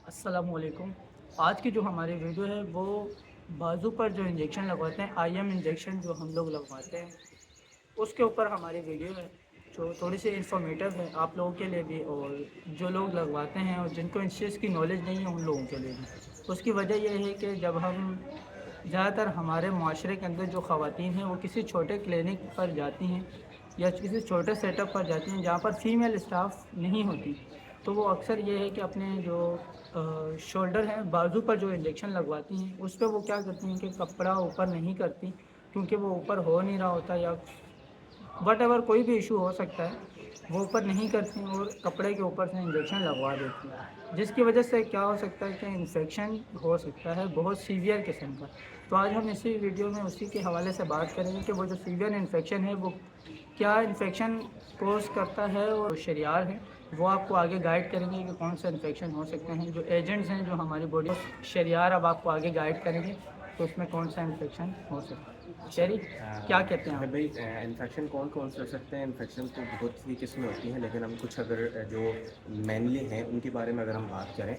السلام علیکم۔ آج کی جو ہماری ویڈیو ہے وہ بازو پر جو انجیکشن لگواتے ہیں، آئی ایم انجیکشن جو ہم لوگ لگواتے ہیں اس کے اوپر ہماری ویڈیو ہے، جو تھوڑی سی انفارمیٹیو ہے آپ لوگوں کے لیے بھی، اور جو لوگ لگواتے ہیں اور جن کو اس چیز کی نالج نہیں ہے ان لوگوں کے لیے بھی۔ اس کی وجہ یہ ہے کہ جب ہم زیادہ تر ہمارے معاشرے کے اندر جو خواتین ہیں وہ کسی چھوٹے کلینک پر جاتی ہیں یا کسی چھوٹے سیٹ اپ پر جاتی ہیں جہاں پر فیمیل اسٹاف نہیں ہوتی، تو وہ اکثر یہ ہے کہ اپنے جو شولڈر ہیں، بازو پر جو انجیکشن لگواتی ہیں اس پہ وہ کیا کرتی ہیں کہ کپڑا اوپر نہیں کرتی، کیونکہ وہ اوپر ہو نہیں رہا ہوتا یا وٹ ایور کوئی بھی ایشو ہو سکتا ہے، وہ اوپر نہیں کرتی ہیں اور کپڑے کے اوپر سے انجیکشن لگوا دیتی ہیں، جس کی وجہ سے کیا ہو سکتا ہے کہ انفیکشن ہو سکتا ہے بہت سیویئر قسم کا۔ تو آج ہم اسی ویڈیو میں اسی کے حوالے سے بات کریں گے کہ وہ جو سیویئر انفیکشن ہے وہ کیا انفیکشن کوز کرتا ہے، اور شریار ہیں وہ آپ کو آگے گائیڈ کریں گے کہ کون سے انفیکشن ہو سکتے ہیں، جو ایجنٹس ہیں جو ہماری باڈی شریار اب آپ کو آگے گائیڈ کریں گے تو اس میں کون سا انفیکشن ہو سکتا ہے۔ شہری کیا کہتے ہیں ہے آپ؟ بھائی، انفیکشن کون سے ہو سکتے ہیں؟ انفیکشن تو بہت سی قسمیں ہوتی ہیں، لیکن ہم کچھ اگر جو مینلی ہیں ان کے بارے میں اگر ہم بات کریں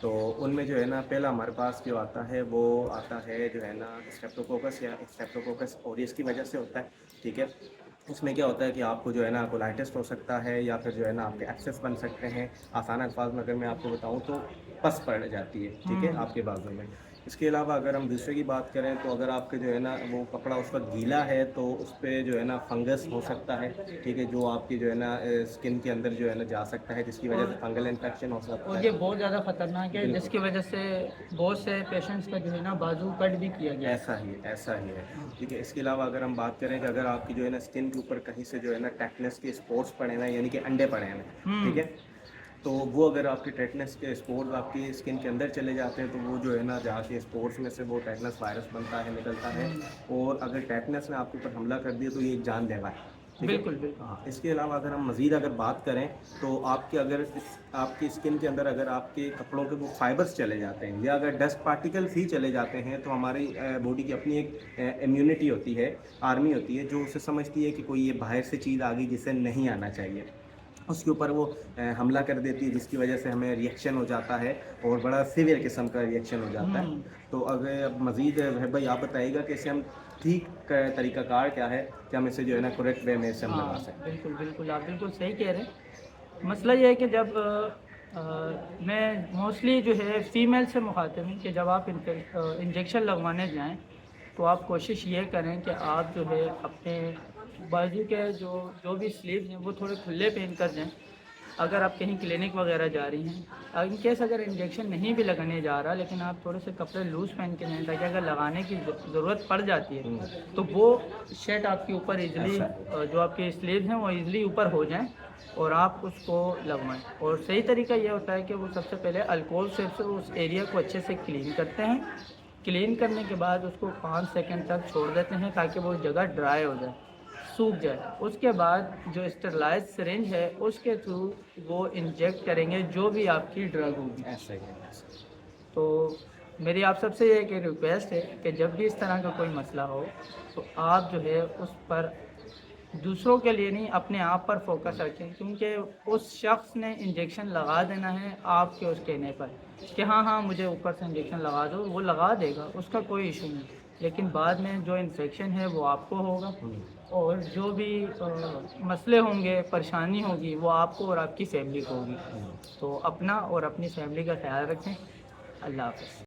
تو ان میں جو ہے نا، پہلا ہمارے پاس جو آتا ہے وہ آتا ہے جو ہے نا اسٹریپٹوکوکس یا اسٹریپٹوکوکس اوریس کی وجہ سے ہوتا ہے، ٹھیک ہے۔ اس میں کیا ہوتا ہے کہ آپ کو جو ہے نا کولاٹس ہو سکتا ہے، یا پھر جو ہے نا آپ کے ایکسس بن سکتے ہیں۔ آسان الفاظ میں اگر میں آپ کو بتاؤں تو پس پڑ جاتی ہے، ٹھیک ہے، آپ کے بازو میں۔ اس کے علاوہ اگر ہم دوسرے کی بات کریں تو اگر آپ کے جو ہے نا وہ کپڑا اس وقت گیلا ہے تو اس پہ جو ہے نا فنگس ہو سکتا ہے، ٹھیک ہے، جو آپ کی جو ہے نا اسکن کے اندر جو ہے نا جا سکتا ہے، جس کی وجہ اور سے فنگل انفیکشن ہو سکتا اور ہے۔ یہ بہت زیادہ خطرناک ہے، جس بالکل کی وجہ سے بہت سے پیشنٹس کا جو ہے نا بازو کٹ بھی کیا گیا ہے۔ ایسا ہی ہے، ٹھیک ہے۔ اس کے علاوہ اگر ہم بات کریں کہ اگر آپ کی جو ہے نا اسکن کے اوپر کہیں سے جو ہے نا ٹیٹنس کے اسپورٹس پڑے ہوئے ہیں، یعنی کہ انڈے پڑے ہوئے ہیں، ٹھیک ہے، تو وہ اگر آپ کے ٹیٹنس کے اسپورز آپ کی اسکن کے اندر چلے جاتے ہیں تو وہ جو ہے نا جا کے اسپورٹس میں سے وہ ٹیٹنس وائرس بنتا ہے، نکلتا ہے، اور اگر ٹیٹنس نے آپ کے اوپر حملہ کر دیا تو یہ جان لیوا ہے، ٹھیک ہے۔ بالکل بالکل ہاں، اس کے علاوہ اگر ہم مزید اگر بات کریں تو آپ کے اگر آپ کی اسکن کے اندر اگر آپ کے کپڑوں کے وہ فائبرز چلے جاتے ہیں، یا اگر ڈسٹ پارٹیکلس ہی چلے جاتے ہیں، تو ہماری باڈی کی اپنی ایک امیونٹی ہوتی ہے، آرمی ہوتی ہے، جو اسے سمجھتی ہے کہ کوئی یہ باہر سے چیز آ گئی جسے نہیں آنا چاہیے، اس کے اوپر وہ حملہ کر دیتی ہے، جس کی وجہ سے ہمیں ریئیکشن ہو جاتا ہے، اور بڑا سیویئر قسم کا ریئیکشن ہو جاتا ہے۔ تو اگر اب مزید ہے بھائی، آپ بتائیے گا کہ اسے ہم ٹھیک طریقہ کار کیا ہے کہ ہم اسے جو ہے نا کریکٹ وے میں اسے ہم ہاں لگا سکیں۔ بالکل بالکل، آپ بالکل صحیح کہہ رہے ہیں۔ مسئلہ یہ ہے کہ جب میں موسٹلی جو ہے فیمیل سے مخاطب ہوں کہ جب آپ انجیکشن لگوانے جائیں تو آپ کوشش یہ کریں کہ آپ جو ہے اپنے بازو کے جو بھی سلیوز ہیں وہ تھوڑے کھلے پہن کر جائیں۔ اگر آپ کہیں کلینک وغیرہ جا رہی ہیں، ان کیس اگر انجیکشن نہیں بھی لگانے جا رہا لیکن آپ تھوڑے سے کپڑے لوز پہن کے جائیں، تاکہ اگر لگانے کی ضرورت پڑ جاتی ہے تو وہ شرٹ آپ کے اوپر ایزیلی، ایسا ہے، جو آپ کے سلیوز ہیں وہ ایزیلی اوپر ہو جائیں اور آپ اس کو لگوائیں۔ اور صحیح طریقہ یہ ہوتا ہے کہ وہ سب سے پہلے الکوہل سے اس ایریا کو اچھے سے کلین کرتے ہیں۔ کلین کرنے کے بعد اس کو 5 سیکنڈ تک چھوڑ دیتے ہیں تاکہ وہ جگہ ڈرائی ہو جائے، سوکھ جائے۔ اس کے بعد جو اسٹرلائز سرنج ہے اس کے تھرو وہ انجیکٹ کریں گے جو بھی آپ کی ڈرگ ہوگی۔ ایسا ہی ہے۔ تو میری آپ سب سے یہ ایک ریکویسٹ ہے کہ جب بھی اس طرح کا کوئی مسئلہ ہو تو آپ جو ہے اس پر دوسروں کے لیے نہیں، اپنے آپ پر فوکس رکھیں، کیونکہ اس شخص نے انجیکشن لگا دینا ہے آپ کے اس کہنے پر کہ ہاں ہاں مجھے اوپر سے انجیکشن لگا دو، وہ لگا دے گا، اس کا کوئی ایشو نہیں، لیکن بعد میں جو انفیکشن ہے وہ آپ کو ہوگا، اور جو بھی مسئلے ہوں گے، پریشانی ہوگی، وہ آپ کو اور آپ کی فیملی کو ہوگی۔ تو اپنا اور اپنی فیملی کا خیال رکھیں۔ اللہ حافظ۔